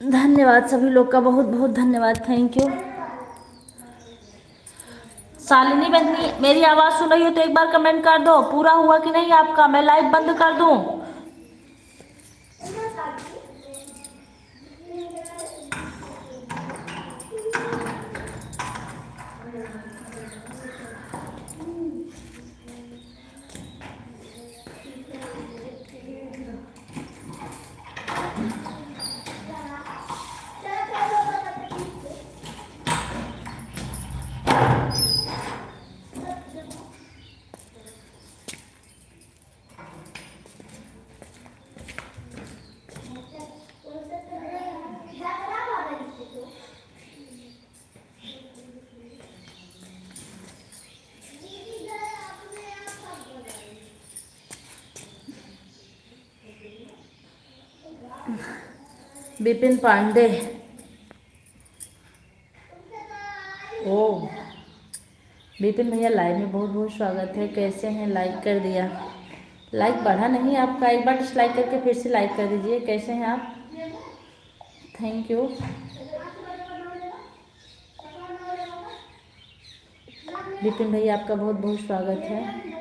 धन्यवाद सभी लोग का, बहुत बहुत धन्यवाद, थैंक यू। शालिनी बहनी मेरी आवाज़ सुन रही हो तो एक बार कमेंट कर दो, पूरा हुआ कि नहीं आपका, मैं लाइव बंद कर दूं। विपिन पांडे, ओ विपिन भैया लाइव में बहुत बहुत स्वागत है, कैसे हैं? लाइक कर दिया, लाइक बढ़ा नहीं आपका, एक बार डिसलाइक करके फिर से लाइक कर दीजिए। कैसे हैं आप? Thank you. विपिन भैया आपका बहुत बहुत स्वागत है।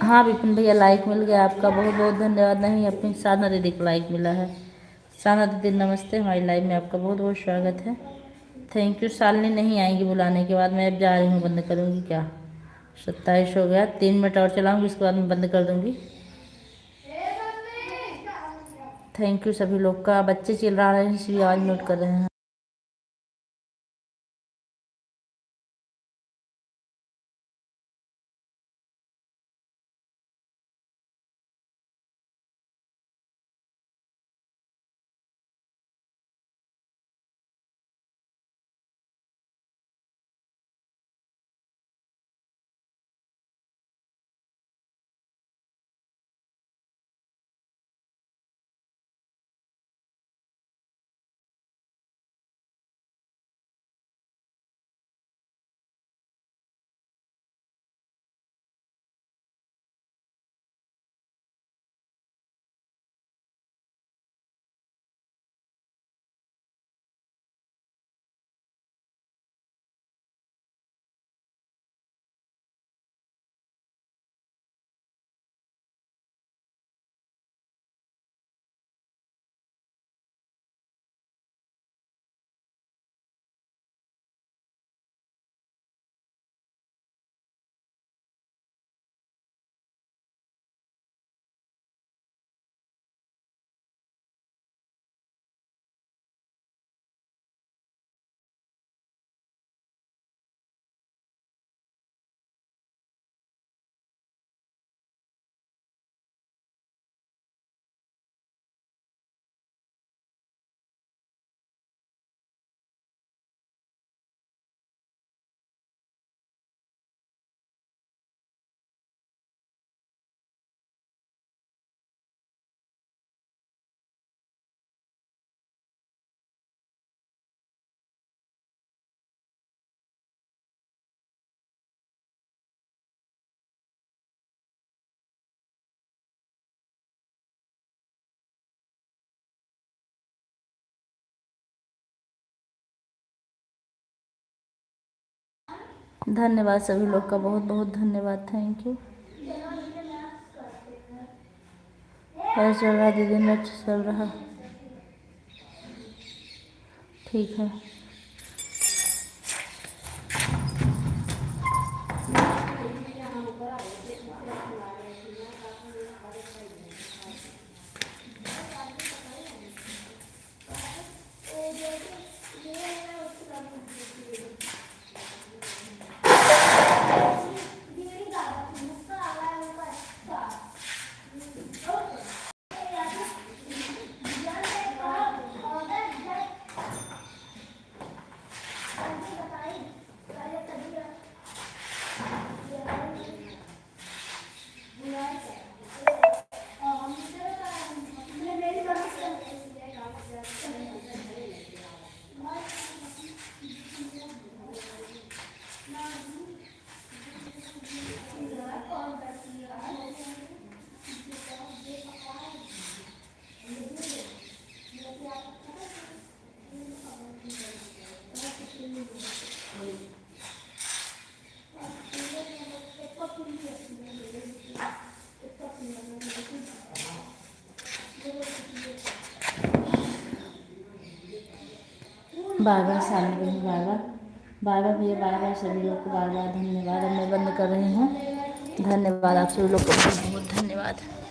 हाँ विपिन भैया लाइक मिल गया आपका, बहुत बहुत धन्यवाद। नहीं, अपनी साधना दीदी को लाइक मिला है। साधना दीदी नमस्ते, हमारी लाइव में आपका बहुत बहुत स्वागत है, थैंक यू। शालिनी नहीं आएंगी बुलाने के बाद, मैं अब जा रही हूँ, बंद करूँगी। क्या 27 हो गया, 3 मिनट और चलाऊँगी, उसके बाद मैं बंद कर दूँगी। थैंक यू सभी लोग का। बच्चे चिल्ला रहे हैं इसलिए आवाज़ म्यूट कर रहे हैं। धन्यवाद सभी लोग का, बहुत बहुत धन्यवाद, थैंक यू। कैसे चल रहा दीदी? नेट चल रहा, ठीक है। बार बार सामने बहन, बार बार भैया, बार बार सभी लोग को बार बार धन्यवाद। अब मैं बंद कर रही हूँ। धन्यवाद आप सभी लोग को, बहुत बहुत धन्यवाद।